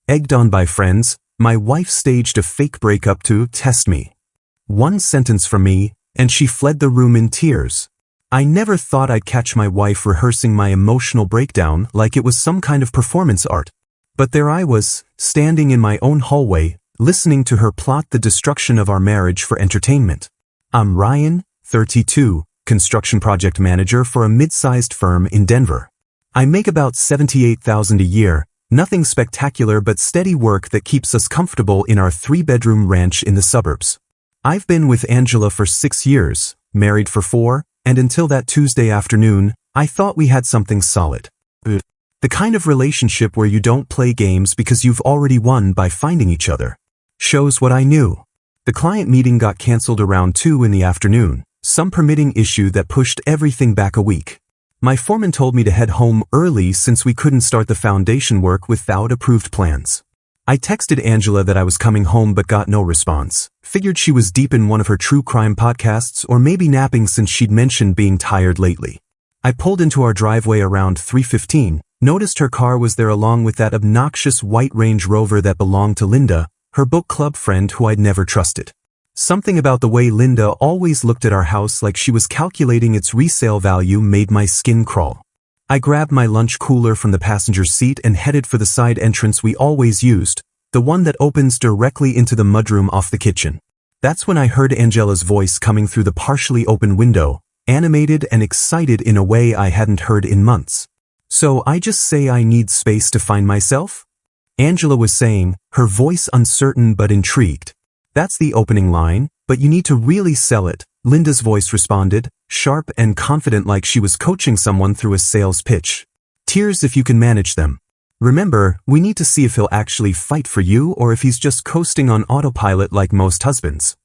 Egged on by friends, my wife staged a fake breakup to test me. One sentence from me, and she fled the room in tears. I never thought I'd catch my wife rehearsing my emotional breakdown like it was some kind of performance art. But there I was, standing in my own hallway, listening to her plot the destruction of our marriage for entertainment. I'm Ryan, 32, construction project manager for a mid-sized firm in Denver. I make about $78,000 a year, nothing spectacular but steady work that keeps us comfortable in our 3-bedroom ranch in the suburbs. I've been with Angela for 6 years, married for 4, and until that Tuesday afternoon, I thought we had something solid. The kind of relationship where you don't play games because you've already won by finding each other. Shows what I knew. The client meeting got canceled around 2 in the afternoon, some permitting issue that pushed everything back a week. My foreman told me to head home early since we couldn't start the foundation work without approved plans. I texted Angela that I was coming home but got no response. Figured she was deep in one of her true crime podcasts or maybe napping since she'd mentioned being tired lately. I pulled into our driveway around 3:15, noticed her car was there along with that obnoxious white Range Rover that belonged to Linda, her book club friend who I'd never trusted. Something about the way Linda always looked at our house like she was calculating its resale value made my skin crawl. I grabbed my lunch cooler from the passenger seat and headed for the side entrance we always used, the one that opens directly into the mudroom off the kitchen. That's when I heard Angela's voice coming through the partially open window, animated and excited in a way I hadn't heard in months. So I just say I need space to find myself? Angela was saying, her voice uncertain but intrigued. That's the opening line, but you need to really sell it, Linda's voice responded, sharp and confident like she was coaching someone through a sales pitch. Tears if you can manage them. Remember, we need to see if he'll actually fight for you or if he's just coasting on autopilot like most husbands.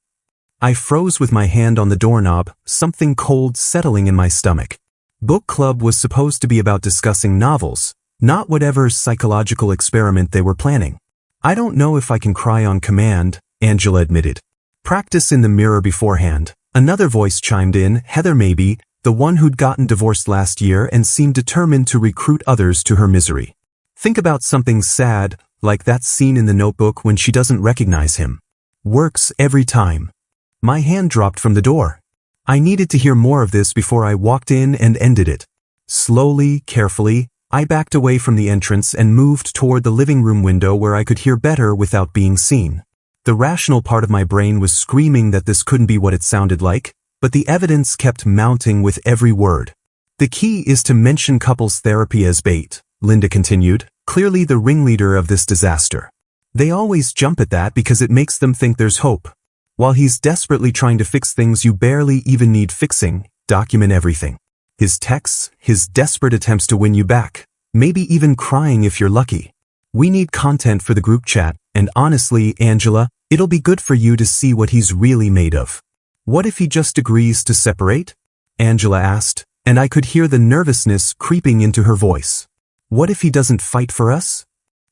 I froze with my hand on the doorknob, something cold settling in my stomach. Book club was supposed to be about discussing novels, not whatever psychological experiment they were planning. I don't know if I can cry on command, Angela admitted. Practice in the mirror beforehand. Another voice chimed in, Heather maybe, the one who'd gotten divorced last year and seemed determined to recruit others to her misery. Think about something sad, like that scene in The Notebook when she doesn't recognize him. Works every time. My hand dropped from the door. I needed to hear more of this before I walked in and ended it. Slowly, carefully, I backed away from the entrance and moved toward the living room window where I could hear better without being seen. The rational part of my brain was screaming that this couldn't be what it sounded like, but the evidence kept mounting with every word. The key is to mention couples therapy as bait, Linda continued, clearly the ringleader of this disaster. They always jump at that because it makes them think there's hope. While he's desperately trying to fix things you barely even need fixing, document everything. His texts, his desperate attempts to win you back, maybe even crying if you're lucky. We need content for the group chat, and honestly, Angela, it'll be good for you to see what he's really made of. What if he just agrees to separate? Angela asked, and I could hear the nervousness creeping into her voice. What if he doesn't fight for us?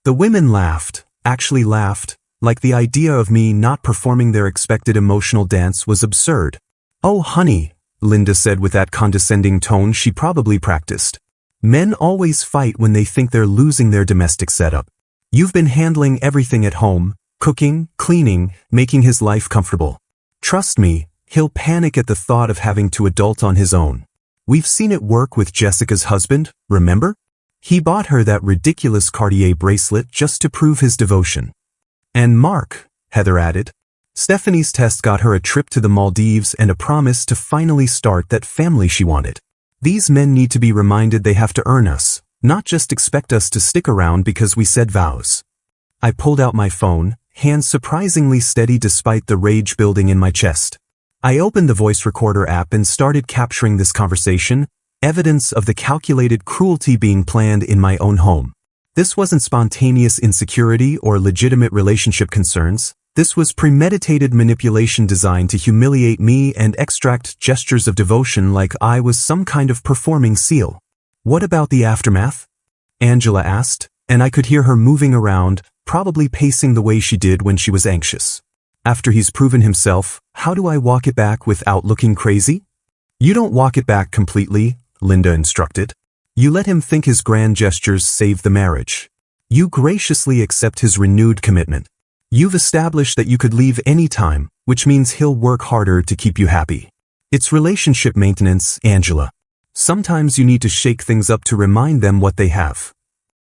The women laughed, actually laughed, like the idea of me not performing their expected emotional dance was absurd. Oh honey, Linda said with that condescending tone she probably practiced. Men always fight when they think they're losing their domestic setup. You've been handling everything at home, cooking, cleaning, making his life comfortable. Trust me, he'll panic at the thought of having to adult on his own. We've seen it work with Jessica's husband, remember? He bought her that ridiculous Cartier bracelet just to prove his devotion. And Mark, Heather added. Stephanie's test got her a trip to the Maldives and a promise to finally start that family she wanted. These men need to be reminded they have to earn us, not just expect us to stick around because we said vows. I pulled out my phone, hands surprisingly steady despite the rage building in my chest. I opened the voice recorder app and started capturing this conversation, evidence of the calculated cruelty being planned in my own home. This wasn't spontaneous insecurity or legitimate relationship concerns. This was premeditated manipulation designed to humiliate me and extract gestures of devotion like I was some kind of performing seal. What about the aftermath? Angela asked, and I could hear her moving around, probably pacing the way she did when she was anxious. After he's proven himself, how do I walk it back without looking crazy? You don't walk it back completely, Linda instructed. You let him think his grand gestures saved the marriage. You graciously accept his renewed commitment. You've established that you could leave any time, which means he'll work harder to keep you happy. It's relationship maintenance, Angela. Sometimes you need to shake things up to remind them what they have.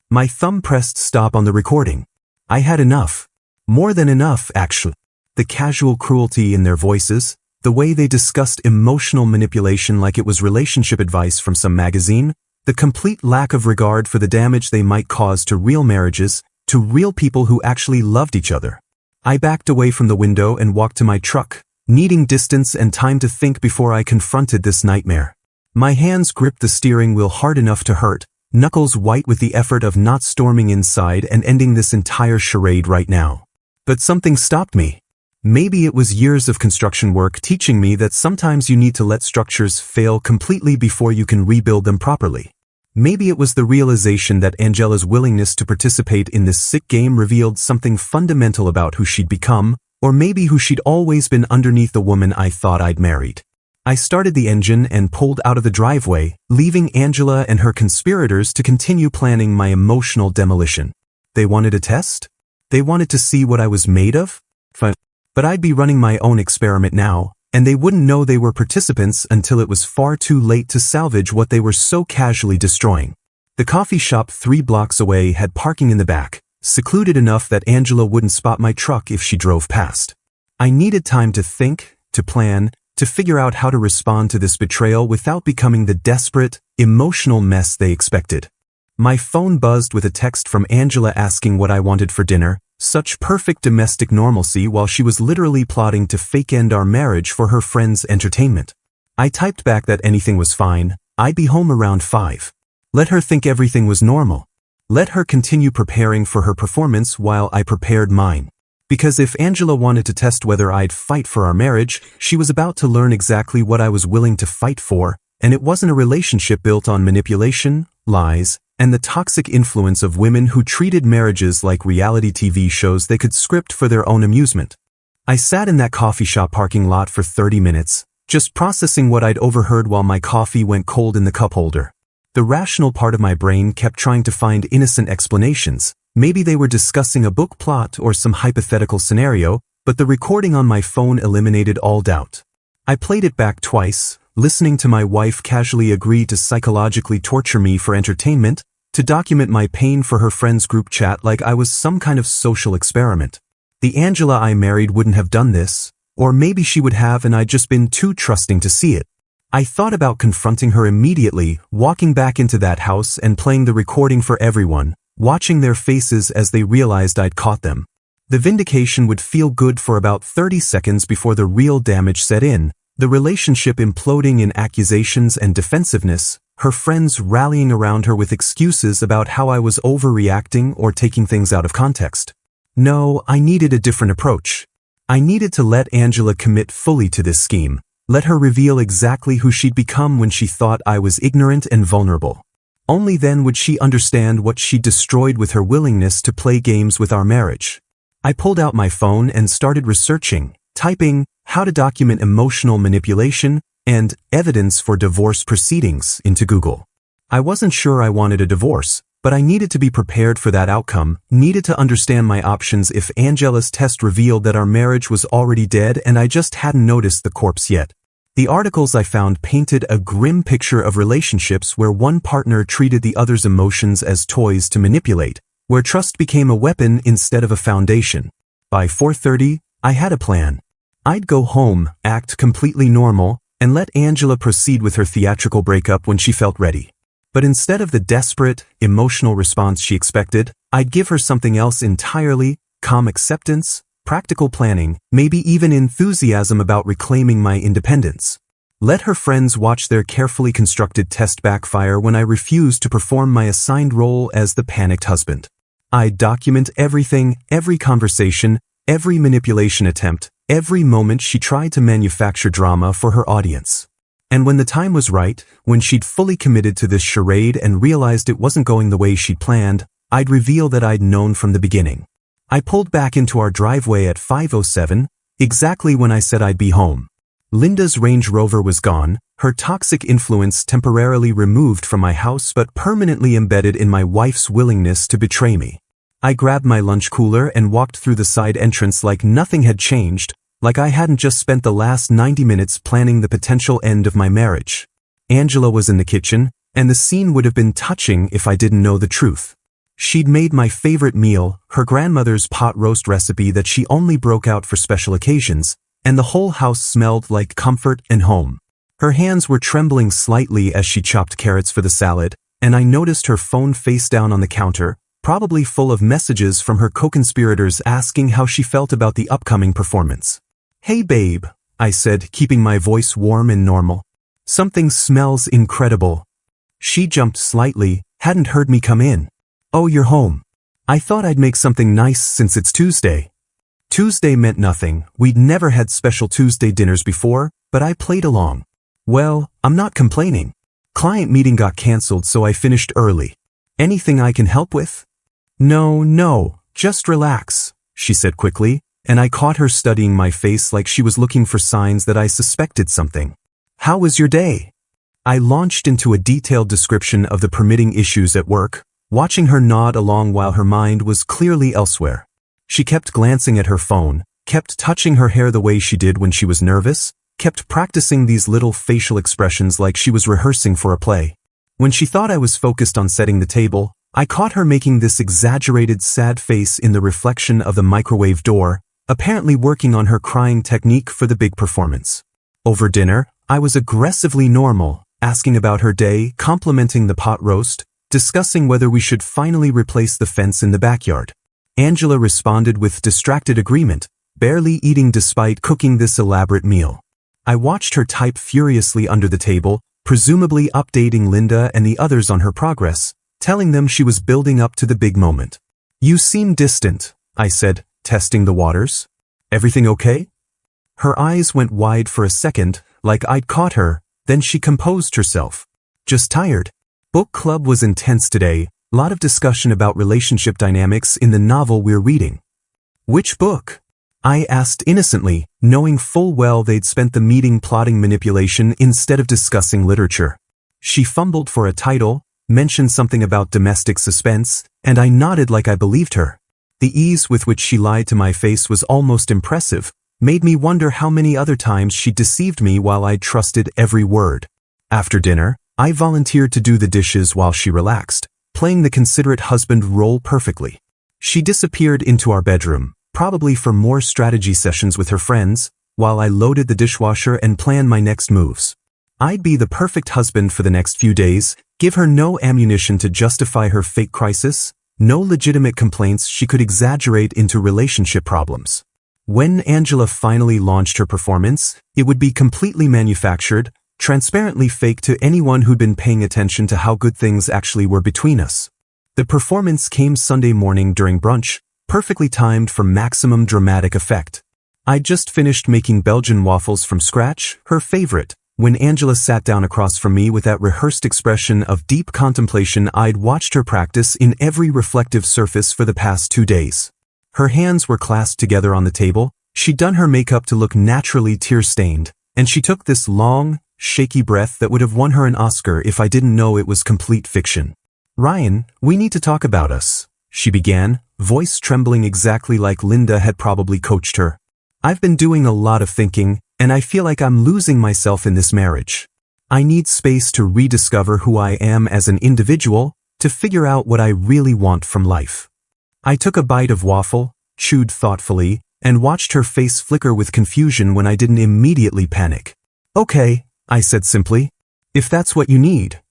My thumb pressed stop on the recording. I had enough. More than enough, actually. The casual cruelty in their voices, the way they discussed emotional manipulation like it was relationship advice from some magazine, the complete lack of regard for the damage they might cause to real marriages, to real people who actually loved each other. I backed away from the window and walked to my truck, needing distance and time to think before I confronted this nightmare. My hands gripped the steering wheel hard enough to hurt, knuckles white with the effort of not storming inside and ending this entire charade right now. But something stopped me. Maybe it was years of construction work teaching me that sometimes you need to let structures fail completely before you can rebuild them properly. Maybe it was the realization that Angela's willingness to participate in this sick game revealed something fundamental about who she'd become, or maybe who she'd always been underneath the woman I thought I'd married. I started the engine and pulled out of the driveway, leaving Angela and her conspirators to continue planning my emotional demolition. They wanted a test? They wanted to see what I was made of? But I'd be running my own experiment now, and they wouldn't know they were participants until it was far too late to salvage what they were so casually destroying. The coffee shop 3 blocks away had parking in the back, secluded enough that Angela wouldn't spot my truck if she drove past. I needed time to think, to plan, to figure out how to respond to this betrayal without becoming the desperate, emotional mess they expected. My phone buzzed with a text from Angela asking what I wanted for dinner, such perfect domestic normalcy while she was literally plotting to fake end our marriage for her friend's entertainment. I typed back that anything was fine, I'd be home around 5. Let her think everything was normal. Let her continue preparing for her performance while I prepared mine. Because if Angela wanted to test whether I'd fight for our marriage, she was about to learn exactly what I was willing to fight for, and it wasn't a relationship built on manipulation, lies, and the toxic influence of women who treated marriages like reality TV shows they could script for their own amusement. I sat in that coffee shop parking lot for 30 minutes, just processing what I'd overheard while my coffee went cold in the cup holder. The rational part of my brain kept trying to find innocent explanations. Maybe they were discussing a book plot or some hypothetical scenario, but the recording on my phone eliminated all doubt. I played it back twice, listening to my wife casually agree to psychologically torture me for entertainment, to document my pain for her friend's group chat like I was some kind of social experiment. The Angela I married wouldn't have done this, or maybe she would have and I'd just been too trusting to see it. I thought about confronting her immediately, walking back into that house and playing the recording for everyone, watching their faces as they realized I'd caught them. The vindication would feel good for about 30 seconds before the real damage set in, the relationship imploding in accusations and defensiveness, her friends rallying around her with excuses about how I was overreacting or taking things out of context. No, I needed a different approach. I needed to let Angela commit fully to this scheme, let her reveal exactly who she'd become when she thought I was ignorant and vulnerable. Only then would she understand what she destroyed with her willingness to play games with our marriage. I pulled out my phone and started researching, typing, how to document emotional manipulation, and evidence for divorce proceedings into Google. I wasn't sure I wanted a divorce, but I needed to be prepared for that outcome, needed to understand my options if Angela's test revealed that our marriage was already dead and I just hadn't noticed the corpse yet. The articles I found painted a grim picture of relationships where one partner treated the other's emotions as toys to manipulate, where trust became a weapon instead of a foundation. By 4:30, I had a plan. I'd go home, act completely normal, and let Angela proceed with her theatrical breakup when she felt ready. But instead of the desperate, emotional response she expected, I'd give her something else entirely: calm acceptance, practical planning, maybe even enthusiasm about reclaiming my independence. Let her friends watch their carefully constructed test backfire when I refused to perform my assigned role as the panicked husband. I'd document everything, every conversation, every manipulation attempt, every moment she tried to manufacture drama for her audience. And when the time was right, when she'd fully committed to this charade and realized it wasn't going the way she'd planned, I'd reveal that I'd known from the beginning. I pulled back into our driveway at 5:07, exactly when I said I'd be home. Linda's Range Rover was gone, her toxic influence temporarily removed from my house but permanently embedded in my wife's willingness to betray me. I grabbed my lunch cooler and walked through the side entrance like nothing had changed, like I hadn't just spent the last 90 minutes planning the potential end of my marriage. Angela was in the kitchen, and the scene would have been touching if I didn't know the truth. She'd made my favorite meal, her grandmother's pot roast recipe that she only broke out for special occasions, and the whole house smelled like comfort and home. Her hands were trembling slightly as she chopped carrots for the salad, and I noticed her phone face down on the counter, probably full of messages from her co-conspirators asking how she felt about the upcoming performance. "Hey babe," I said, keeping my voice warm and normal. "Something smells incredible." She jumped slightly, hadn't heard me come in. "Oh, you're home. I thought I'd make something nice since it's Tuesday." Tuesday meant nothing. We'd never had special Tuesday dinners before, but I played along. "Well, I'm not complaining. Client meeting got canceled, so I finished early. Anything I can help with?" No, just relax," she said quickly, and I caught her studying my face like she was looking for signs that I suspected something. "How was your day?" I launched into a detailed description of the permitting issues at work, watching her nod along while her mind was clearly elsewhere. She kept glancing at her phone, kept touching her hair the way she did when she was nervous, kept practicing these little facial expressions like she was rehearsing for a play. When she thought I was focused on setting the table, I caught her making this exaggerated sad face in the reflection of the microwave door, apparently working on her crying technique for the big performance. Over dinner, I was aggressively normal, asking about her day, complimenting the pot roast, discussing whether we should finally replace the fence in the backyard. Angela responded with distracted agreement, barely eating despite cooking this elaborate meal. I watched her type furiously under the table, presumably updating Linda and the others on her progress, telling them she was building up to the big moment. "You seem distant," I said, testing the waters. "Everything okay?" Her eyes went wide for a second, like I'd caught her, then she composed herself. "Just tired. Book club was intense today, lot of discussion about relationship dynamics in the novel we're reading." "Which book?" I asked innocently, knowing full well they'd spent the meeting plotting manipulation instead of discussing literature. She fumbled for a title, mentioned something about domestic suspense, and I nodded like I believed her. The ease with which she lied to my face was almost impressive, made me wonder how many other times she deceived me while I trusted every word. After dinner, I volunteered to do the dishes while she relaxed, playing the considerate husband role perfectly. She disappeared into our bedroom, probably for more strategy sessions with her friends, while I loaded the dishwasher and planned my next moves. I'd be the perfect husband for the next few days, give her no ammunition to justify her fake crisis, no legitimate complaints she could exaggerate into relationship problems. When Angela finally launched her performance, it would be completely manufactured, transparently fake to anyone who'd been paying attention to how good things actually were between us. The performance came Sunday morning during brunch, perfectly timed for maximum dramatic effect. I'd just finished making Belgian waffles from scratch, her favorite, when Angela sat down across from me with that rehearsed expression of deep contemplation I'd watched her practice in every reflective surface for the past 2 days. Her hands were clasped together on the table, she'd done her makeup to look naturally tear-stained, and she took this long, shaky breath that would have won her an Oscar if I didn't know it was complete fiction. "Ryan, we need to talk about us," she began, voice trembling exactly like Linda had probably coached her. "I've been doing a lot of thinking, and I feel like I'm losing myself in this marriage. I need space to rediscover who I am as an individual, to figure out what I really want from life." I took a bite of waffle, chewed thoughtfully, and watched her face flicker with confusion when I didn't immediately panic. "Okay," I said simply. "If that's what you need."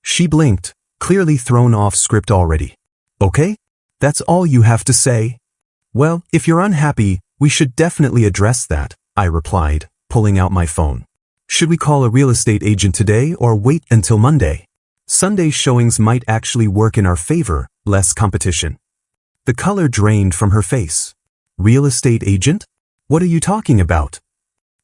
She blinked, clearly thrown off script already. "Okay? That's all you have to say?" "Well, if you're unhappy, we should definitely address that," I replied, pulling out my phone. "Should we call a real estate agent today or wait until Monday? Sunday showings might actually work in our favor, less competition." The color drained from her face. "Real estate agent? What are you talking about?"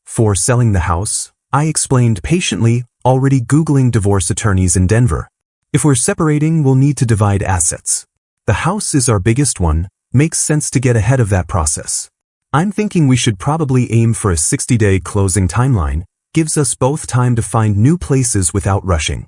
"For selling the house," I explained patiently, already Googling divorce attorneys in Denver. "If we're separating, we'll need to divide assets. The house is our biggest one, makes sense to get ahead of that process. I'm thinking we should probably aim for a 60-day closing timeline, gives us both time to find new places without rushing."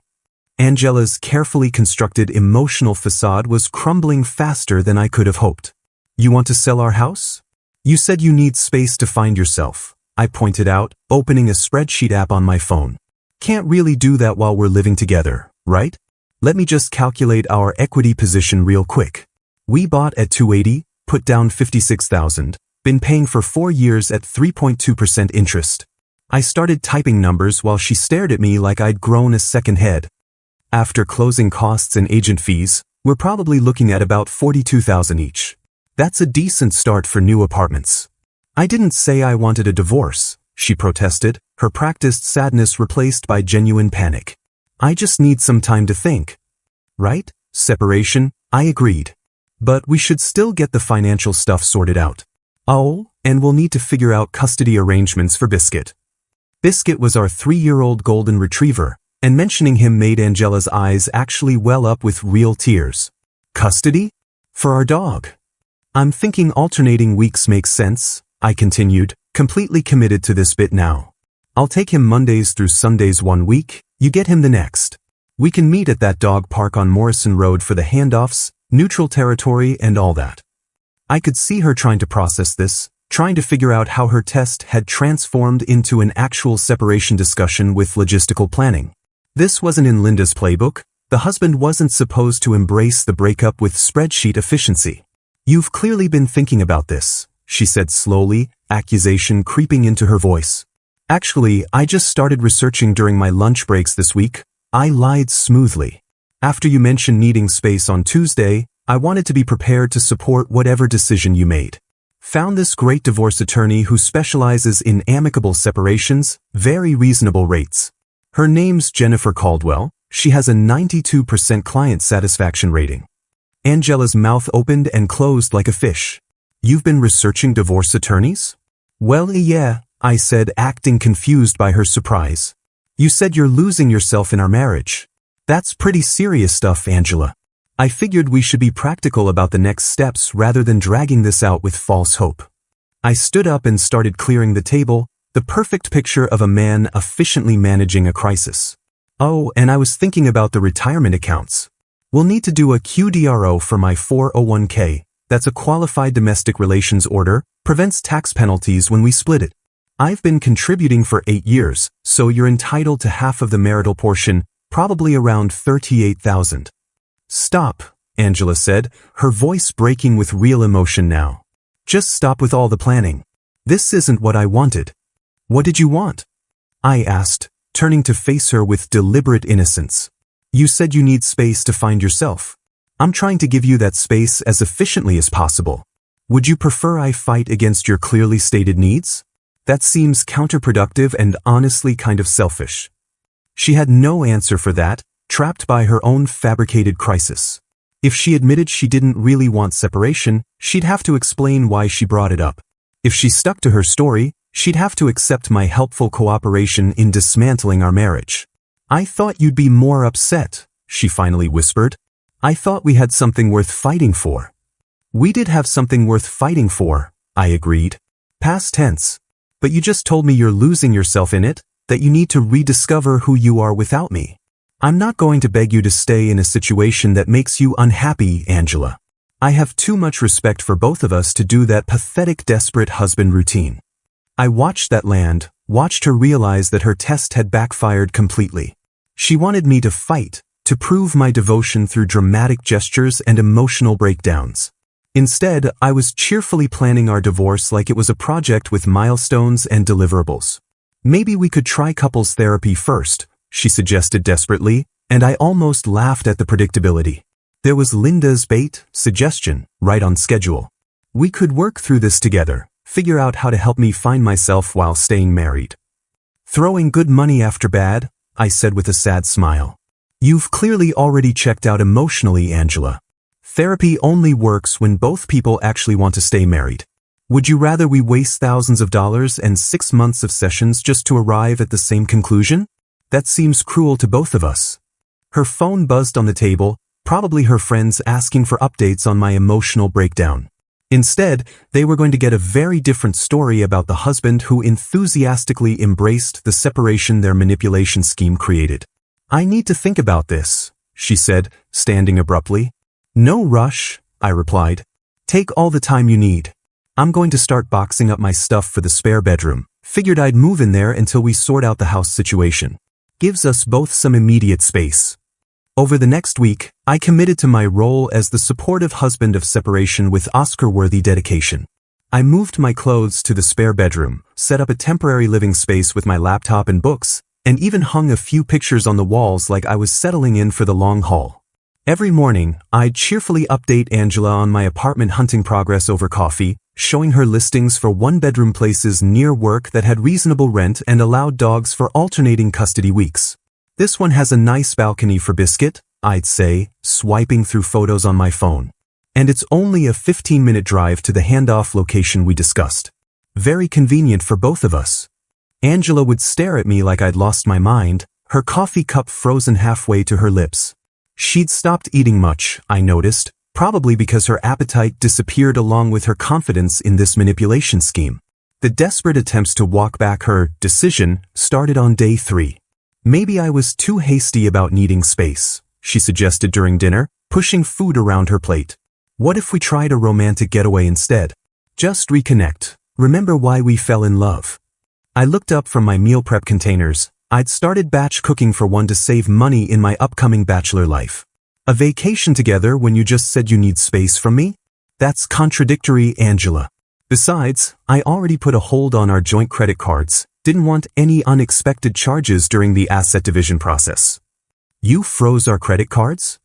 Angela's carefully constructed emotional facade was crumbling faster than I could have hoped. You want to sell our house? You said you need space to find yourself, I pointed out, opening a spreadsheet app on my phone. Can't really do that while we're living together, right? Let me just calculate our equity position real quick. We bought at 280, put down 56,000, been paying for 4 years at 3.2% interest. I started typing numbers while she stared at me like I'd grown a second head. After closing costs and agent fees, we're probably looking at about 42,000 each. That's a decent start for new apartments. I didn't say I wanted a divorce, she protested, her practiced sadness replaced by genuine panic. I just need some time to think. Right? Separation, I agreed. But we should still get the financial stuff sorted out. Oh, and we'll need to figure out custody arrangements for Biscuit. Biscuit was our 3-year-old golden retriever, and mentioning him made Angela's eyes actually well up with real tears. Custody? For our dog. I'm thinking alternating weeks makes sense, I continued, completely committed to this bit now. I'll take him Mondays through Sundays 1 week, you get him the next. We can meet at that dog park on Morrison Road for the handoffs, neutral territory and all that. I could see her trying to process this, trying to figure out how her test had transformed into an actual separation discussion with logistical planning. This wasn't in Linda's playbook. The husband wasn't supposed to embrace the breakup with spreadsheet efficiency. You've clearly been thinking about this, she said slowly, accusation creeping into her voice. Actually, I just started researching during my lunch breaks this week. I lied smoothly. After you mentioned needing space on Tuesday, I wanted to be prepared to support whatever decision you made. Found this great divorce attorney who specializes in amicable separations, very reasonable rates. Her name's Jennifer Caldwell. She has a 92% client satisfaction rating. Angela's mouth opened and closed like a fish. You've been researching divorce attorneys? Well, yeah, I said, acting confused by her surprise. You said you're losing yourself in our marriage. That's pretty serious stuff, Angela. I figured we should be practical about the next steps rather than dragging this out with false hope. I stood up and started clearing the table, the perfect picture of a man efficiently managing a crisis. Oh, and I was thinking about the retirement accounts. We'll need to do a QDRO for my 401k. That's a qualified domestic relations order, prevents tax penalties when we split it. I've been contributing for 8 years, so you're entitled to half of the marital portion, probably around 38,000. Stop, Angela said, her voice breaking with real emotion now. Just stop with all the planning. This isn't what I wanted. What did you want? I asked, turning to face her with deliberate innocence. You said you need space to find yourself. I'm trying to give you that space as efficiently as possible. Would you prefer I fight against your clearly stated needs? That seems counterproductive and honestly kind of selfish. She had no answer for that, trapped by her own fabricated crisis. If she admitted she didn't really want separation, she'd have to explain why she brought it up. If she stuck to her story, she'd have to accept my helpful cooperation in dismantling our marriage. I thought you'd be more upset, she finally whispered. I thought we had something worth fighting for. We did have something worth fighting for, I agreed. Past tense. But you just told me you're losing yourself in it, that you need to rediscover who you are without me. I'm not going to beg you to stay in a situation that makes you unhappy, Angela. I have too much respect for both of us to do that pathetic, desperate husband routine. I watched that land, watched her realize that her test had backfired completely. She wanted me to fight, to prove my devotion through dramatic gestures and emotional breakdowns. Instead, I was cheerfully planning our divorce like it was a project with milestones and deliverables. Maybe we could try couples therapy first, she suggested desperately, and I almost laughed at the predictability. There was Linda's bait suggestion, right on schedule. We could work through this together, figure out how to help me find myself while staying married. Throwing good money after bad, I said with a sad smile. You've clearly already checked out emotionally, Angela. Therapy only works when both people actually want to stay married. Would you rather we waste thousands of dollars and 6 months of sessions just to arrive at the same conclusion? That seems cruel to both of us. Her phone buzzed on the table, probably her friends asking for updates on my emotional breakdown. Instead, they were going to get a very different story about the husband who enthusiastically embraced the separation their manipulation scheme created. I need to think about this, she said, standing abruptly. No rush, I replied. Take all the time you need. I'm going to start boxing up my stuff for the spare bedroom. Figured I'd move in there until we sort out the house situation. Gives us both some immediate space. Over the next week, I committed to my role as the supportive husband of separation with Oscar-worthy dedication. I moved my clothes to the spare bedroom, set up a temporary living space with my laptop and books, and even hung a few pictures on the walls like I was settling in for the long haul. Every morning, I'd cheerfully update Angela on my apartment hunting progress over coffee, showing her listings for one-bedroom places near work that had reasonable rent and allowed dogs for alternating custody weeks. This one has a nice balcony for Biscuit, I'd say, swiping through photos on my phone. And it's only a 15-minute drive to the handoff location we discussed. Very convenient for both of us. Angela would stare at me like I'd lost my mind, her coffee cup frozen halfway to her lips. She'd stopped eating much, I noticed, probably because her appetite disappeared along with her confidence in this manipulation scheme. The desperate attempts to walk back her decision started on day 3. Maybe I was too hasty about needing space, she suggested during dinner, pushing food around her plate. What if we tried a romantic getaway instead? Just reconnect. Remember why we fell in love. I looked up from my meal prep containers. I'd started batch cooking for one to save money in my upcoming bachelor life. A vacation together when you just said you need space from me? That's contradictory, Angela. Besides, I already put a hold on our joint credit cards. Didn't want any unexpected charges during the asset division process. You froze our credit cards?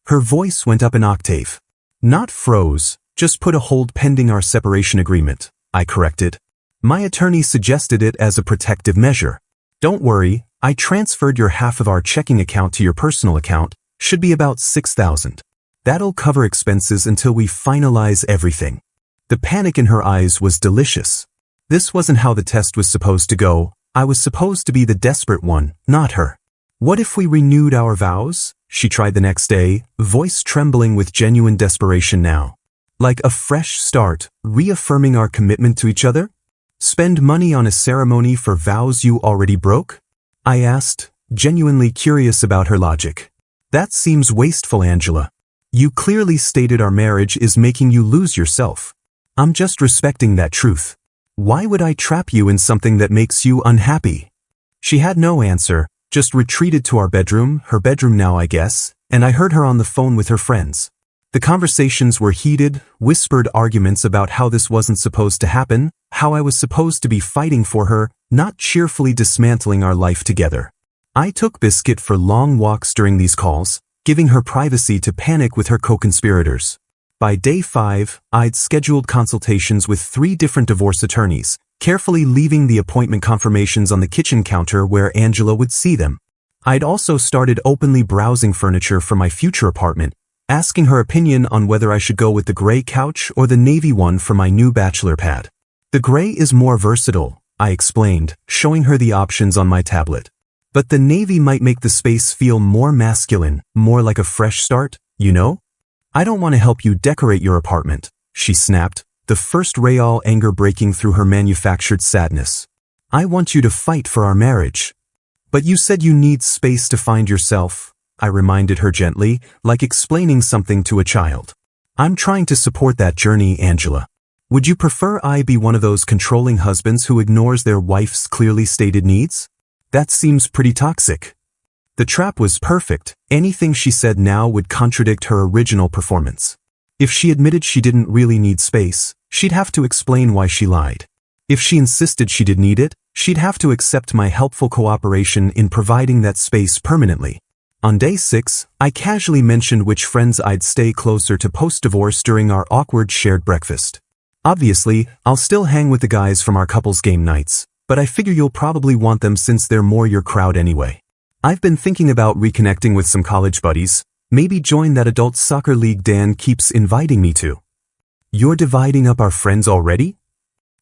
Her voice went up an octave. Not froze, just put a hold pending our separation agreement, I corrected. My attorney suggested it as a protective measure. Don't worry, I transferred your half of our checking account to your personal account, should be about $6,000. That'll cover expenses until we finalize everything. The panic in her eyes was delicious. This wasn't how the test was supposed to go. I was supposed to be the desperate one, not her. What if we renewed our vows? She tried the next day, voice trembling with genuine desperation now. Like a fresh start, reaffirming our commitment to each other? Spend money on a ceremony for vows you already broke? I asked, genuinely curious about her logic. That seems wasteful, Angela. You clearly stated our marriage is making you lose yourself. I'm just respecting that truth. Why would I trap you in something that makes you unhappy? She had no answer, just retreated to our bedroom, her bedroom now I guess, and I heard her on the phone with her friends. The conversations were heated, whispered arguments about how this wasn't supposed to happen, how I was supposed to be fighting for her, not cheerfully dismantling our life together. I took Biscuit for long walks during these calls, giving her privacy to panic with her co-conspirators. By day 5, I'd scheduled consultations with 3 different divorce attorneys, carefully leaving the appointment confirmations on the kitchen counter where Angela would see them. I'd also started openly browsing furniture for my future apartment, asking her opinion on whether I should go with the gray couch or the navy one for my new bachelor pad. The gray is more versatile, I explained, showing her the options on my tablet. But the navy might make the space feel more masculine, more like a fresh start, you know? I don't want to help you decorate your apartment, she snapped, the first real anger breaking through her manufactured sadness. I want you to fight for our marriage. But you said you need space to find yourself, I reminded her gently, like explaining something to a child. I'm trying to support that journey, Angela. Would you prefer I be one of those controlling husbands who ignores their wife's clearly stated needs? That seems pretty toxic. The trap was perfect. Anything she said now would contradict her original performance. If she admitted she didn't really need space, she'd have to explain why she lied. If she insisted she did need it, she'd have to accept my helpful cooperation in providing that space permanently. On day 6, I casually mentioned which friends I'd stay closer to post-divorce during our awkward shared breakfast. Obviously, I'll still hang with the guys from our couples game nights, but I figure you'll probably want them since they're more your crowd anyway. I've been thinking about reconnecting with some college buddies, maybe join that adult soccer league Dan keeps inviting me to. You're dividing up our friends already?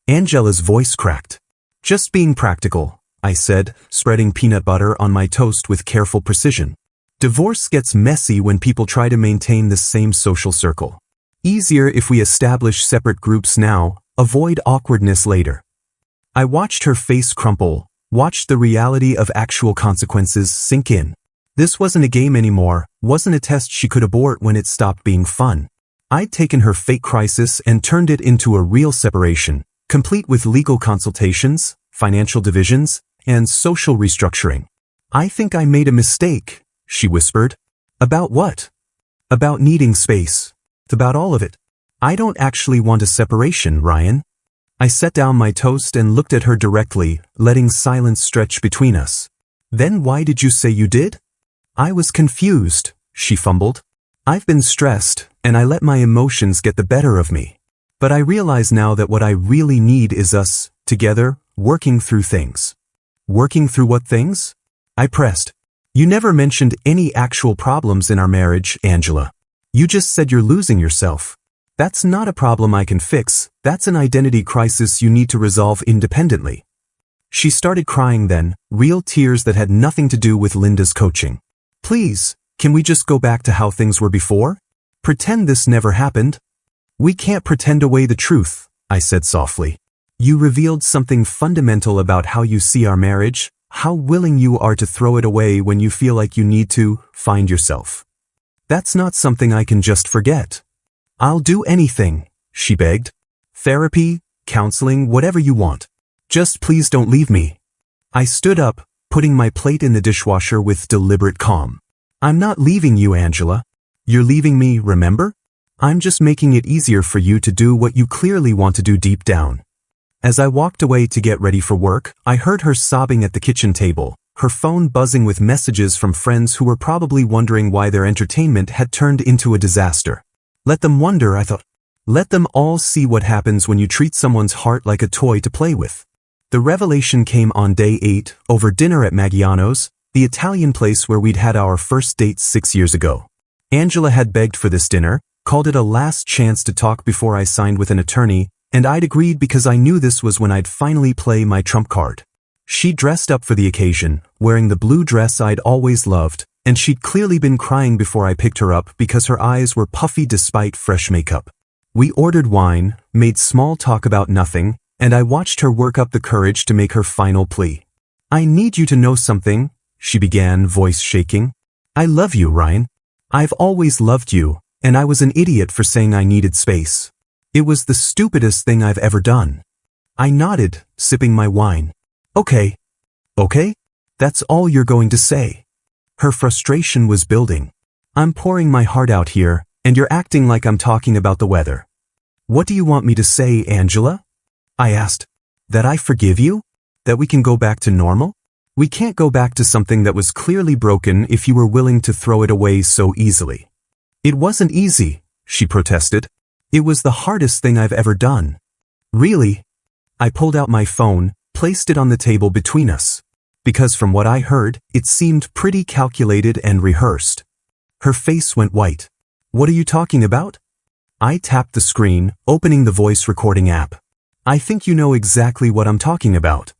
Angela's voice cracked. Just being practical, I said, spreading peanut butter on my toast with careful precision. Divorce gets messy when people try to maintain the same social circle. Easier if we establish separate groups now, avoid awkwardness later. I watched her face crumple, watched the reality of actual consequences sink in. This wasn't a game anymore, wasn't a test she could abort when it stopped being fun. I'd taken her fake crisis and turned it into a real separation, complete with legal consultations, financial divisions, and social restructuring. I think I made a mistake, she whispered. About what? About needing space. About all of it. I don't actually want a separation, Ryan. I set down my toast and looked at her directly, letting silence stretch between us. Then why did you say you did? I was confused, she fumbled. I've been stressed, and I let my emotions get the better of me. But I realize now that what I really need is us, together, working through things. Working through what things? I pressed. You never mentioned any actual problems in our marriage, Angela. You just said you're losing yourself. That's not a problem I can fix, that's an identity crisis you need to resolve independently. She started crying then, real tears that had nothing to do with Linda's coaching. Please, can we just go back to how things were before? Pretend this never happened. We can't pretend away the truth, I said softly. You revealed something fundamental about how you see our marriage, how willing you are to throw it away when you feel like you need to find yourself. That's not something I can just forget. I'll do anything, she begged. Therapy, counseling, whatever you want. Just please don't leave me. I stood up, putting my plate in the dishwasher with deliberate calm. I'm not leaving you, Angela. You're leaving me, remember? I'm just making it easier for you to do what you clearly want to do deep down. As I walked away to get ready for work, I heard her sobbing at the kitchen table, her phone buzzing with messages from friends who were probably wondering why their entertainment had turned into a disaster. Let them wonder, I thought. Let them all see what happens when you treat someone's heart like a toy to play with. The revelation came on day 8, over dinner at Maggiano's, the Italian place where we'd had our first date 6 years ago. Angela had begged for this dinner, called it a last chance to talk before I signed with an attorney, and I'd agreed because I knew this was when I'd finally play my trump card. She dressed up for the occasion, wearing the blue dress I'd always loved, and she'd clearly been crying before I picked her up because her eyes were puffy despite fresh makeup. We ordered wine, made small talk about nothing, and I watched her work up the courage to make her final plea. I need you to know something, she began, voice shaking. I love you, Ryan. I've always loved you, and I was an idiot for saying I needed space. It was the stupidest thing I've ever done. I nodded, sipping my wine. Okay. Okay? That's all you're going to say. Her frustration was building. I'm pouring my heart out here, and you're acting like I'm talking about the weather. What do you want me to say, Angela? I asked. That I forgive you? That we can go back to normal? We can't go back to something that was clearly broken if you were willing to throw it away so easily. It wasn't easy, she protested. It was the hardest thing I've ever done. Really? I pulled out my phone, placed it on the table between us. Because from what I heard, it seemed pretty calculated and rehearsed. Her face went white. What are you talking about? I tapped the screen, opening the voice recording app. I think you know exactly what I'm talking about.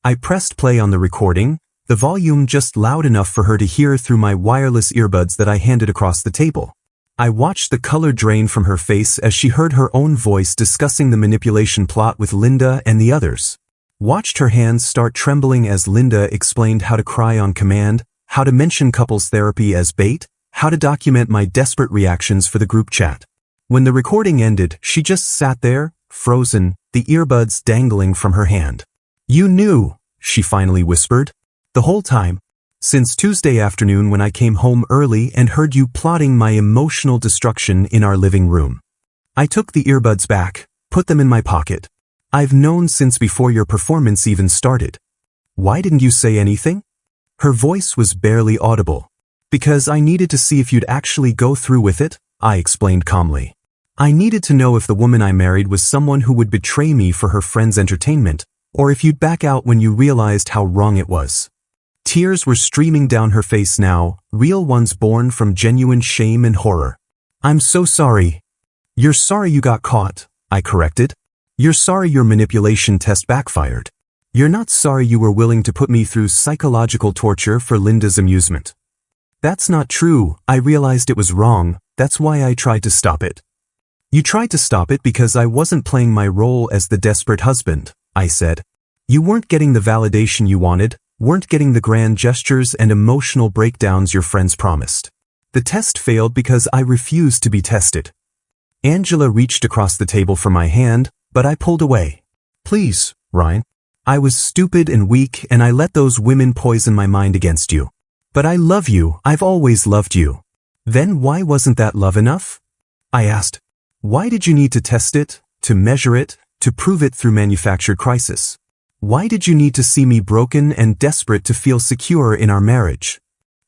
I pressed play on the recording, the volume just loud enough for her to hear through my wireless earbuds that I handed across the table. I watched the color drain from her face as she heard her own voice discussing the manipulation plot with Linda and the others. Watched her hands start trembling as Linda explained how to cry on command, how to mention couples therapy as bait, how to document my desperate reactions for the group chat. When the recording ended, she just sat there, frozen, the earbuds dangling from her hand. You knew, she finally whispered. The whole time. Since Tuesday afternoon when I came home early and heard you plotting my emotional destruction in our living room. I took the earbuds back, put them in my pocket. I've known since before your performance even started. Why didn't you say anything? Her voice was barely audible. Because I needed to see if you'd actually go through with it, I explained calmly. I needed to know if the woman I married was someone who would betray me for her friend's entertainment, or if you'd back out when you realized how wrong it was. Tears were streaming down her face now, real ones born from genuine shame and horror. I'm so sorry. You're sorry you got caught, I corrected. You're sorry your manipulation test backfired. You're not sorry you were willing to put me through psychological torture for Linda's amusement. That's not true. I realized it was wrong. That's why I tried to stop it. You tried to stop it because I wasn't playing my role as the desperate husband, I said. You weren't getting the validation you wanted, weren't getting the grand gestures and emotional breakdowns your friends promised. The test failed because I refused to be tested. Angela reached across the table for my hand, but I pulled away. Please, Ryan. I was stupid and weak and I let those women poison my mind against you. But I love you, I've always loved you. Then why wasn't that love enough? I asked. Why did you need to test it, to measure it, to prove it through manufactured crisis? Why did you need to see me broken and desperate to feel secure in our marriage?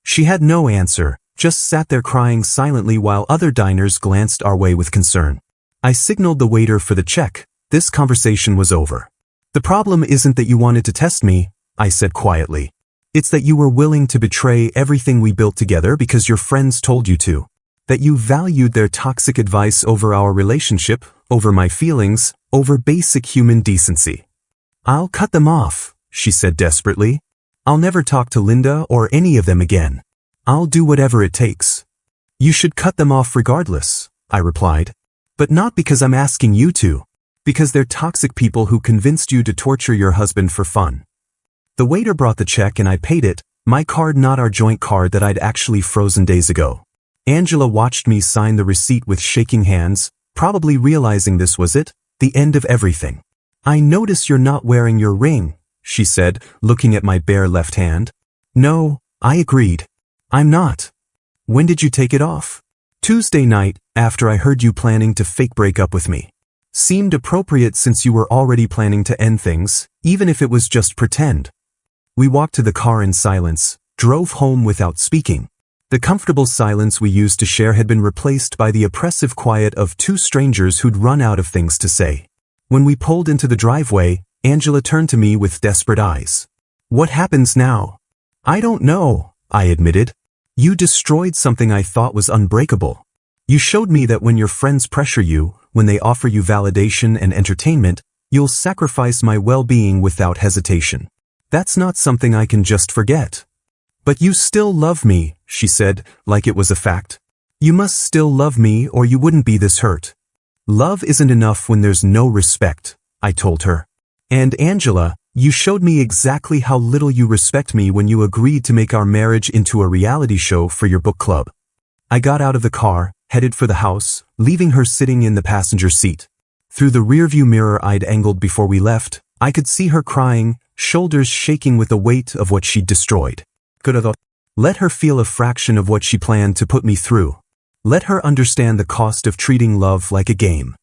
She had no answer, just sat there crying silently while other diners glanced our way with concern. I signaled the waiter for the check. This conversation was over. The problem isn't that you wanted to test me, I said quietly. It's that you were willing to betray everything we built together because your friends told you to. That you valued their toxic advice over our relationship, over my feelings, over basic human decency. I'll cut them off, she said desperately. I'll never talk to Linda or any of them again. I'll do whatever it takes. You should cut them off regardless, I replied. But not because I'm asking you to. Because they're toxic people who convinced you to torture your husband for fun. The waiter brought the check and I paid it, my card, not our joint card that I'd actually frozen days ago. Angela watched me sign the receipt with shaking hands, probably realizing this was it, the end of everything. I notice you're not wearing your ring, she said, looking at my bare left hand. No, I agreed. I'm not. When did you take it off? Tuesday night, after I heard you planning to fake break up with me. Seemed appropriate since you were already planning to end things, even if it was just pretend. We walked to the car in silence, drove home without speaking. The comfortable silence we used to share had been replaced by the oppressive quiet of two strangers who'd run out of things to say. When we pulled into the driveway, Angela turned to me with desperate eyes. What happens now? I don't know, I admitted. You destroyed something I thought was unbreakable. You showed me that when your friends pressure you, when they offer you validation and entertainment, you'll sacrifice my well-being without hesitation. That's not something I can just forget. But you still love me, she said, like it was a fact. You must still love me or you wouldn't be this hurt. Love isn't enough when there's no respect, I told her. And Angela, you showed me exactly how little you respect me when you agreed to make our marriage into a reality show for your book club. I got out of the car, headed for the house, leaving her sitting in the passenger seat. Through the rearview mirror I'd angled before we left, I could see her crying, shoulders shaking with the weight of what she'd destroyed. Let her feel a fraction of what she planned to put me through. Let her understand the cost of treating love like a game.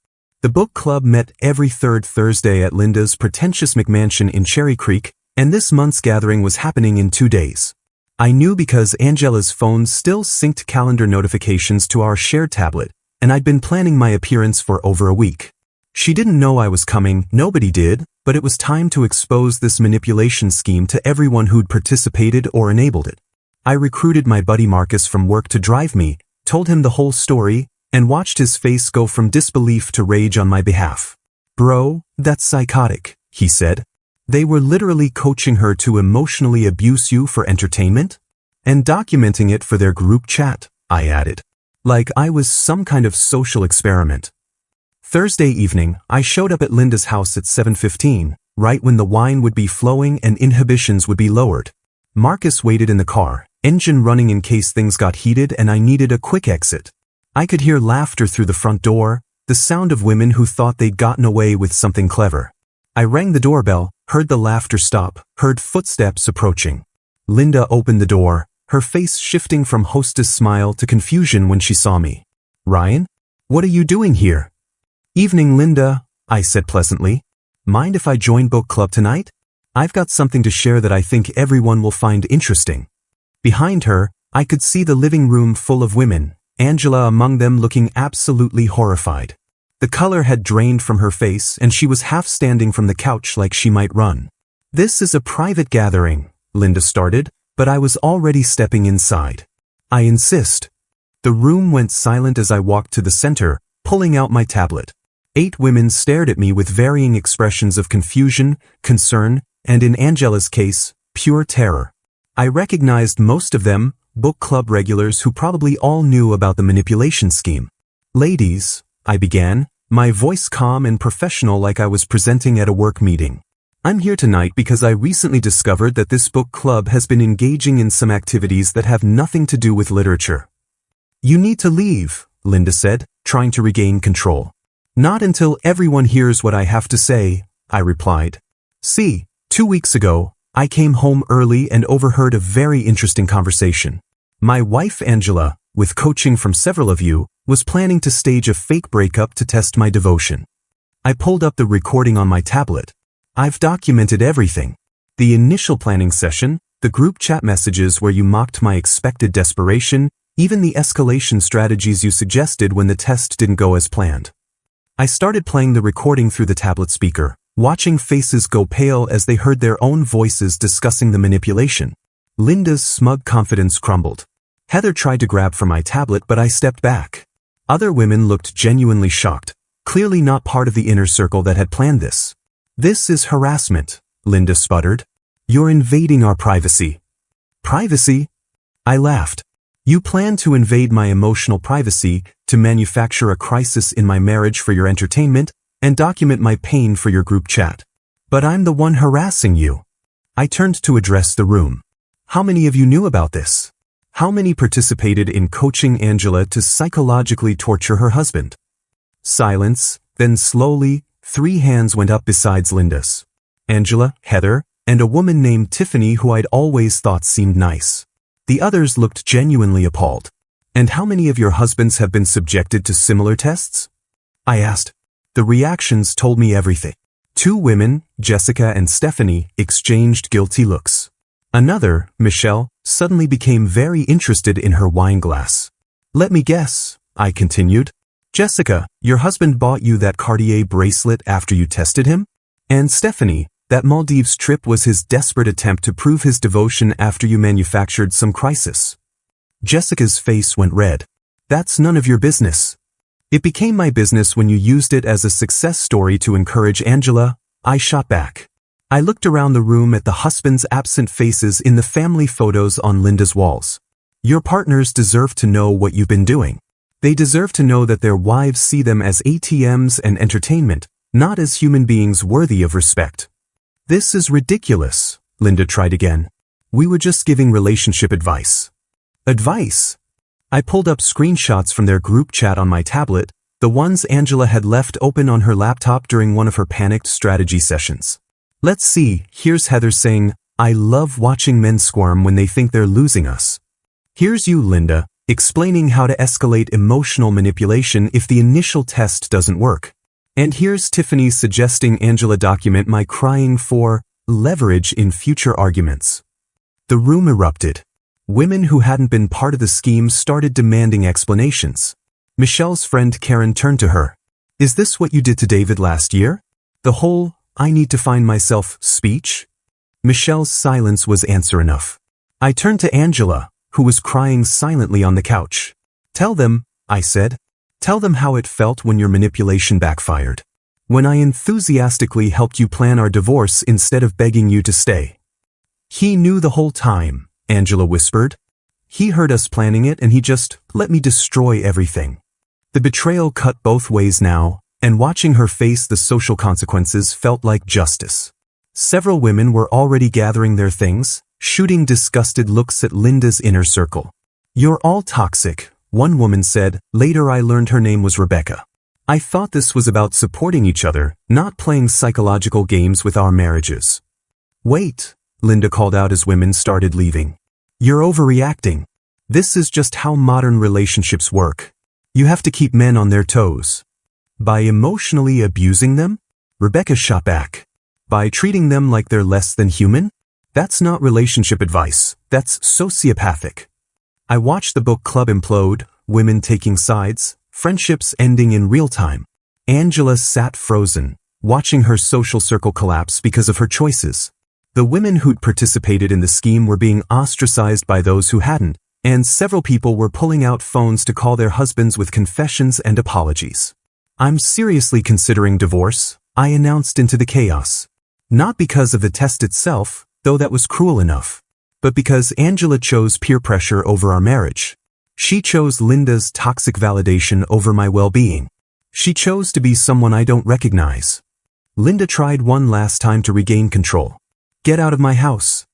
The book club met every third Thursday at Linda's pretentious McMansion in Cherry Creek, and this month's gathering was happening in 2 days. I knew because Angela's phone still synced calendar notifications to our shared tablet, and I'd been planning my appearance for over a week. She didn't know I was coming, nobody did, but it was time to expose this manipulation scheme to everyone who'd participated or enabled it. I recruited my buddy Marcus from work to drive me, told him the whole story, and watched his face go from disbelief to rage on my behalf. Bro, that's psychotic, he said. They were literally coaching her to emotionally abuse you for entertainment? And documenting it for their group chat, I added. Like I was some kind of social experiment. Thursday evening, I showed up at Linda's house at 7:15, right when the wine would be flowing and inhibitions would be lowered. Marcus waited in the car, engine running in case things got heated and I needed a quick exit. I could hear laughter through the front door, the sound of women who thought they'd gotten away with something clever. I rang the doorbell, heard the laughter stop, heard footsteps approaching. Linda opened the door, her face shifting from hostess smile to confusion when she saw me. Ryan? What are you doing here? Evening, Linda, I said pleasantly. Mind if I join book club tonight? I've got something to share that I think everyone will find interesting. Behind her, I could see the living room full of women, Angela among them looking absolutely horrified. The color had drained from her face and she was half standing from the couch like she might run. This is a private gathering, Linda started, but I was already stepping inside. I insist. The room went silent as I walked to the center, pulling out my tablet. 8 women stared at me with varying expressions of confusion, concern, and in Angela's case, pure terror. I recognized most of them, book club regulars who probably all knew about the manipulation scheme. Ladies, I began, my voice calm and professional like I was presenting at a work meeting. I'm here tonight because I recently discovered that this book club has been engaging in some activities that have nothing to do with literature. You need to leave, Linda said, trying to regain control. Not until everyone hears what I have to say, I replied. See, 2 weeks ago, I came home early and overheard a very interesting conversation. My wife Angela, with coaching from several of you, was planning to stage a fake breakup to test my devotion. I pulled up the recording on my tablet. I've documented everything. The initial planning session, the group chat messages where you mocked my expected desperation, even the escalation strategies you suggested when the test didn't go as planned. I started playing the recording through the tablet speaker, watching faces go pale as they heard their own voices discussing the manipulation. Linda's smug confidence crumbled. Heather tried to grab for my tablet, but I stepped back. Other women looked genuinely shocked, clearly not part of the inner circle that had planned this. This is harassment, Linda sputtered. You're invading our privacy. Privacy? I laughed. You plan to invade my emotional privacy, to manufacture a crisis in my marriage for your entertainment, and document my pain for your group chat. But I'm the one harassing you. I turned to address the room. How many of you knew about this? How many participated in coaching Angela to psychologically torture her husband? Silence, then slowly, 3 hands went up besides Linda's. Angela, Heather, and a woman named Tiffany who I'd always thought seemed nice. The others looked genuinely appalled. And how many of your husbands have been subjected to similar tests? I asked. The reactions told me everything. 2 women, Jessica and Stephanie, exchanged guilty looks. Another, Michelle, suddenly became very interested in her wine glass. Let me guess, I continued. Jessica, your husband bought you that Cartier bracelet after you tested him? And Stephanie, that Maldives trip was his desperate attempt to prove his devotion after you manufactured some crisis. Jessica's face went red. That's none of your business. It became my business when you used it as a success story to encourage Angela, I shot back. I looked around the room at the husband's absent faces in the family photos on Linda's walls. Your partners deserve to know what you've been doing. They deserve to know that their wives see them as ATMs and entertainment, not as human beings worthy of respect. This is ridiculous, Linda tried again. We were just giving relationship advice. Advice? I pulled up screenshots from their group chat on my tablet, the ones Angela had left open on her laptop during one of her panicked strategy sessions. Let's see, here's Heather saying, I love watching men squirm when they think they're losing us. Here's you, Linda, explaining how to escalate emotional manipulation if the initial test doesn't work. And here's Tiffany suggesting Angela document my crying for leverage in future arguments. The room erupted. Women who hadn't been part of the scheme started demanding explanations. Michelle's friend Karen turned to her. Is this what you did to David last year? The whole, I need to find myself speech? Michelle's silence was answer enough. I turned to Angela, who was crying silently on the couch. Tell them, I said. Tell them how it felt when your manipulation backfired. When I enthusiastically helped you plan our divorce instead of begging you to stay. He knew the whole time, Angela whispered. He heard us planning it and he just let me destroy everything. The betrayal cut both ways now, and watching her face the social consequences felt like justice. Several women were already gathering their things, shooting disgusted looks at Linda's inner circle. You're all toxic, one woman said. Later I learned her name was Rebecca. I thought this was about supporting each other, not playing psychological games with our marriages. Wait, Linda called out as women started leaving. You're overreacting. This is just how modern relationships work. You have to keep men on their toes. By emotionally abusing them? Rebecca shot back. By treating them like they're less than human? That's not relationship advice, that's sociopathic. I watched the book club implode, women taking sides, friendships ending in real time. Angela sat frozen, watching her social circle collapse because of her choices. The women who'd participated in the scheme were being ostracized by those who hadn't, and several people were pulling out phones to call their husbands with confessions and apologies. I'm seriously considering divorce, I announced into the chaos. Not because of the test itself, though that was cruel enough, but because Angela chose peer pressure over our marriage. She chose Linda's toxic validation over my well-being. She chose to be someone I don't recognize. Linda tried one last time to regain control. Get out of my house.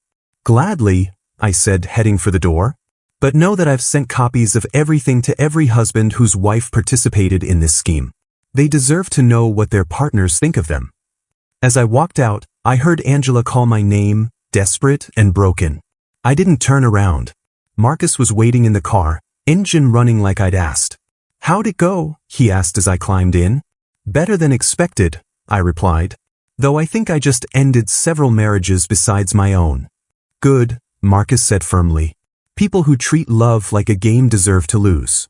Gladly, I said, heading for the door. But know that I've sent copies of everything to every husband whose wife participated in this scheme. They deserve to know what their partners think of them. As I walked out, I heard Angela call my name, desperate and broken. I didn't turn around. Marcus was waiting in the car, engine running like I'd asked. How'd it go? He asked as I climbed in. Better than expected, I replied. Though I think I just ended several marriages besides my own. Good, Marcus said firmly. People who treat love like a game deserve to lose.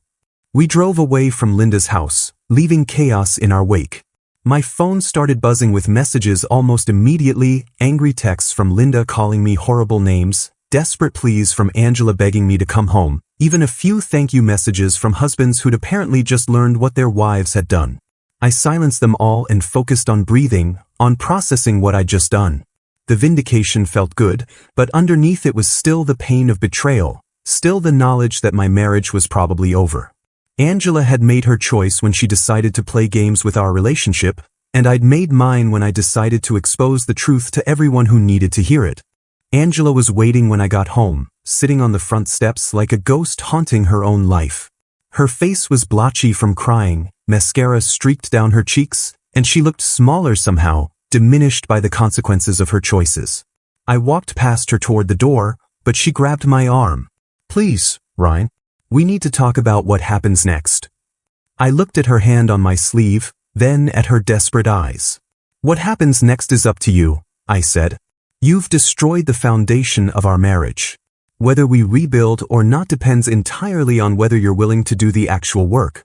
We drove away from Linda's house, leaving chaos in our wake. My phone started buzzing with messages almost immediately, angry texts from Linda calling me horrible names, desperate pleas from Angela begging me to come home, even a few thank you messages from husbands who'd apparently just learned what their wives had done. I silenced them all and focused on breathing, on processing what I'd just done. The vindication felt good, but underneath it was still the pain of betrayal, still the knowledge that my marriage was probably over. Angela had made her choice when she decided to play games with our relationship, and I'd made mine when I decided to expose the truth to everyone who needed to hear it. Angela was waiting when I got home, sitting on the front steps like a ghost haunting her own life. Her face was blotchy from crying, mascara streaked down her cheeks, and she looked smaller somehow, diminished by the consequences of her choices. I walked past her toward the door, but she grabbed my arm. Please, Ryan. We need to talk about what happens next. I looked at her hand on my sleeve, then at her desperate eyes. What happens next is up to you, I said. You've destroyed the foundation of our marriage. Whether we rebuild or not depends entirely on whether you're willing to do the actual work.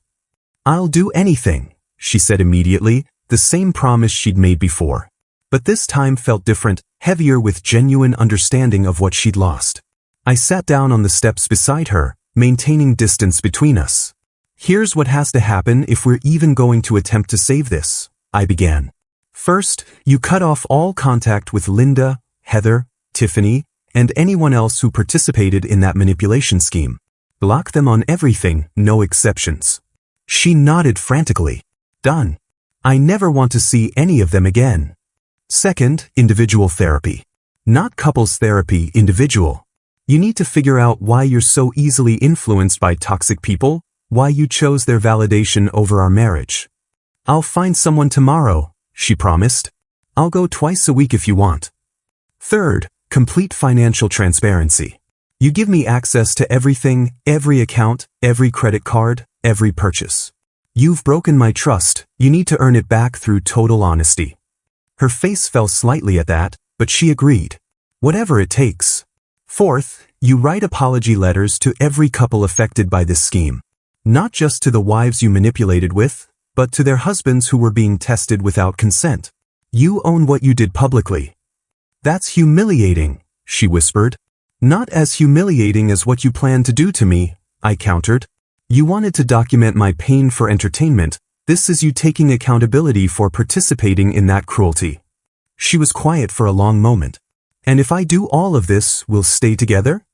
I'll do anything, she said immediately, the same promise she'd made before. But this time felt different, heavier with genuine understanding of what she'd lost. I sat down on the steps beside her, maintaining distance between us. Here's what has to happen if we're even going to attempt to save this, I began. First, you cut off all contact with Linda, Heather, Tiffany, and anyone else who participated in that manipulation scheme. Block them on everything, no exceptions. She nodded frantically. Done. I never want to see any of them again. Second, individual therapy. Not couples therapy, individual. You need to figure out why you're so easily influenced by toxic people, why you chose their validation over our marriage. I'll find someone tomorrow, she promised. I'll go twice a week if you want. Third, complete financial transparency. You give me access to everything, every account, every credit card, every purchase. You've broken my trust, you need to earn it back through total honesty. Her face fell slightly at that, but she agreed. Whatever it takes. Fourth, you write apology letters to every couple affected by this scheme. Not just to the wives you manipulated with, but to their husbands who were being tested without consent. You own what you did publicly. That's humiliating, she whispered. Not as humiliating as what you planned to do to me, I countered. You wanted to document my pain for entertainment. This is you taking accountability for participating in that cruelty. She was quiet for a long moment. And if I do all of this, we'll stay together?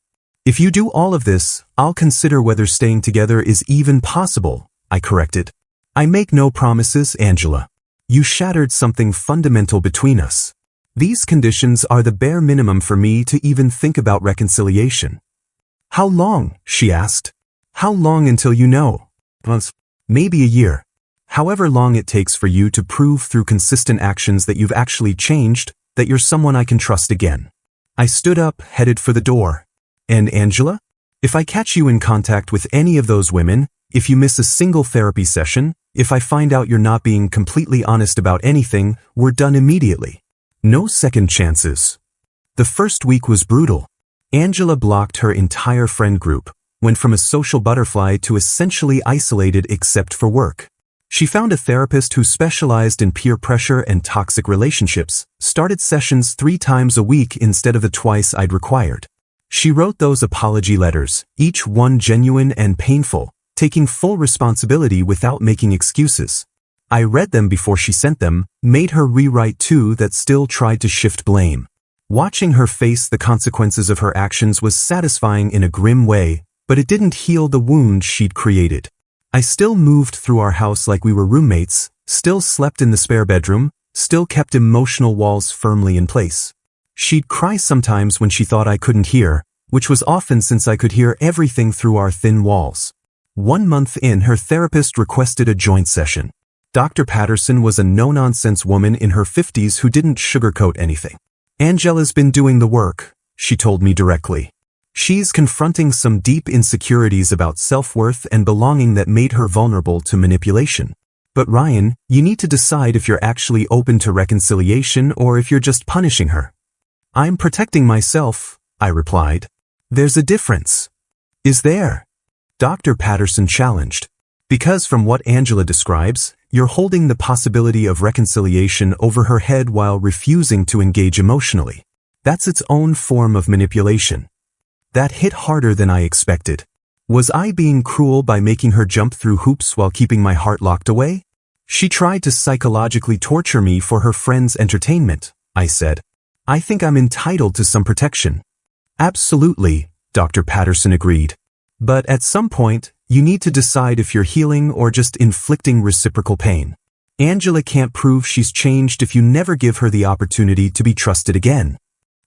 If you do all of this, I'll consider whether staying together is even possible, I corrected. I make no promises, Angela. You shattered something fundamental between us. These conditions are the bare minimum for me to even think about reconciliation. How long? She asked. How long until you know? Months. Maybe a year. However long it takes for you to prove through consistent actions that you've actually changed, that you're someone I can trust again. I stood up, headed for the door. And Angela? If I catch you in contact with any of those women, if you miss a single therapy session, if I find out you're not being completely honest about anything, we're done immediately. No second chances. The first week was brutal. Angela blocked her entire friend group, went from a social butterfly to essentially isolated except for work. She found a therapist who specialized in peer pressure and toxic relationships, started sessions 3 times a week instead of the twice I'd required. She wrote those apology letters, each one genuine and painful, taking full responsibility without making excuses. I read them before she sent them, made her rewrite 2 that still tried to shift blame. Watching her face the consequences of her actions was satisfying in a grim way, but it didn't heal the wound she'd created. I still moved through our house like we were roommates, still slept in the spare bedroom, still kept emotional walls firmly in place. She'd cry sometimes when she thought I couldn't hear, which was often since I could hear everything through our thin walls. 1 month in, her therapist requested a joint session. Dr. Patterson was a no-nonsense woman in her 50s who didn't sugarcoat anything. "Angela's been doing the work," she told me directly. "She's confronting some deep insecurities about self-worth and belonging that made her vulnerable to manipulation. But Ryan, you need to decide if you're actually open to reconciliation or if you're just punishing her." "I'm protecting myself," I replied. "There's a difference." "Is there?" Dr. Patterson challenged. "Because from what Angela describes, you're holding the possibility of reconciliation over her head while refusing to engage emotionally. That's its own form of manipulation." That hit harder than I expected. Was I being cruel by making her jump through hoops while keeping my heart locked away? "She tried to psychologically torture me for her friend's entertainment," I said. "I think I'm entitled to some protection." "Absolutely," Dr. Patterson agreed. "But at some point, you need to decide if you're healing or just inflicting reciprocal pain. Angela can't prove she's changed if you never give her the opportunity to be trusted again."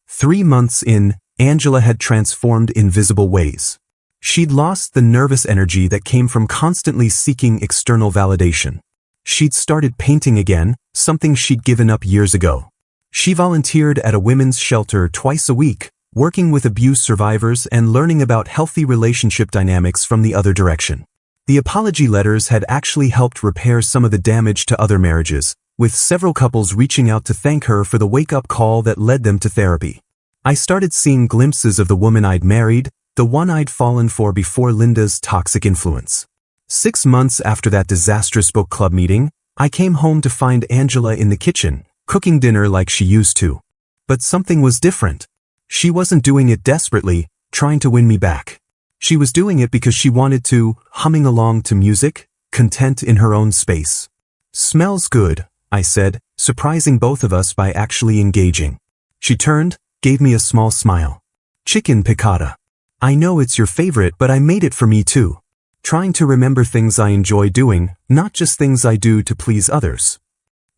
3 months in, Angela had transformed in visible ways. She'd lost the nervous energy that came from constantly seeking external validation. She'd started painting again, something she'd given up years ago. She volunteered at a women's shelter twice a week, working with abuse survivors and learning about healthy relationship dynamics from the other direction. The apology letters had actually helped repair some of the damage to other marriages, with several couples reaching out to thank her for the wake-up call that led them to therapy. I started seeing glimpses of the woman I'd married, the one I'd fallen for before Linda's toxic influence. 6 months after that disastrous book club meeting, I came home to find Angela in the kitchen, cooking dinner like she used to. But something was different. She wasn't doing it desperately, trying to win me back. She was doing it because she wanted to, humming along to music, content in her own space. "Smells good," I said, surprising both of us by actually engaging. She turned, gave me a small smile. "Chicken piccata. I know it's your favorite, but I made it for me too." Trying to remember things I enjoy doing, not just things I do to please others.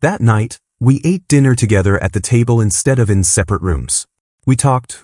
That night, we ate dinner together at the table instead of in separate rooms. We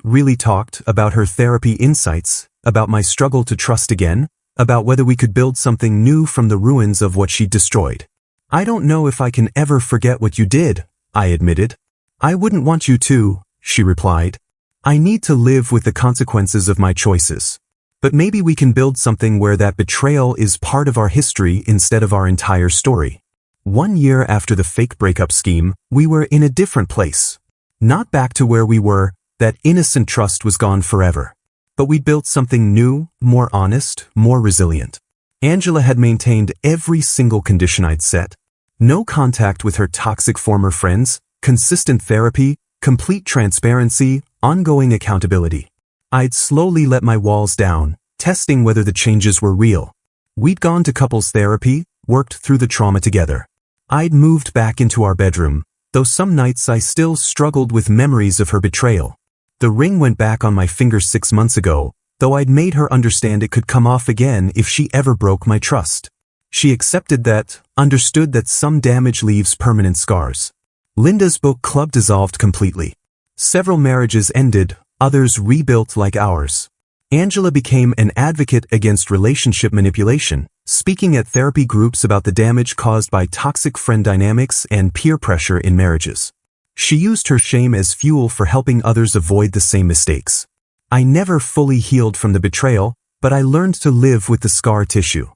really talked about her therapy insights, about my struggle to trust again, about whether we could build something new from the ruins of what she'd destroyed. "I don't know if I can ever forget what you did," I admitted. "I wouldn't want you to," she replied. "I need to live with the consequences of my choices. But maybe we can build something where that betrayal is part of our history instead of our entire story." 1 year after the fake breakup scheme, we were in a different place. Not back to where we were, that innocent trust was gone forever. But we built something new, more honest, more resilient. Angela had maintained every single condition I'd set. No contact with her toxic former friends, consistent therapy, complete transparency, ongoing accountability. I'd slowly let my walls down, testing whether the changes were real. We'd gone to couples therapy, worked through the trauma together. I'd moved back into our bedroom, though some nights I still struggled with memories of her betrayal. The ring went back on my finger 6 months ago, though I'd made her understand it could come off again if she ever broke my trust. She accepted that, understood that some damage leaves permanent scars. Linda's book club dissolved completely. Several marriages ended, others rebuilt like ours. Angela became an advocate against relationship manipulation, speaking at therapy groups about the damage caused by toxic friend dynamics and peer pressure in marriages. She used her shame as fuel for helping others avoid the same mistakes. I never fully healed from the betrayal, but I learned to live with the scar tissue.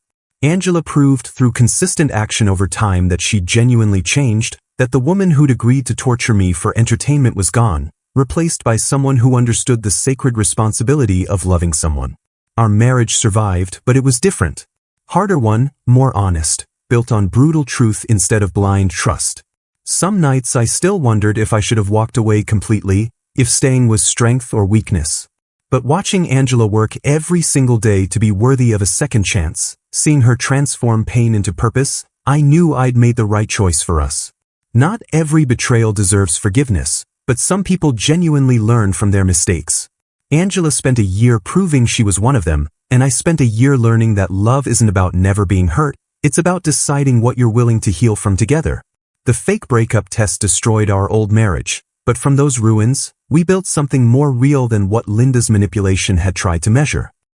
Angela proved through consistent action over time that she'd genuinely changed, that the woman who'd agreed to torture me for entertainment was gone, replaced by someone who understood the sacred responsibility of loving someone. Our marriage survived, but it was different. Harder one, more honest, built on brutal truth instead of blind trust. Some nights I still wondered if I should have walked away completely, if staying was strength or weakness. But watching Angela work every single day to be worthy of a second chance, seeing her transform pain into purpose, I knew I'd made the right choice for us. Not every betrayal deserves forgiveness, but some people genuinely learn from their mistakes. Angela spent a year proving she was one of them, and I spent a year learning that love isn't about never being hurt, it's about deciding what you're willing to heal from together. The fake breakup test destroyed our old marriage, but from those ruins, we built something more real than what Linda's manipulation had tried to measure.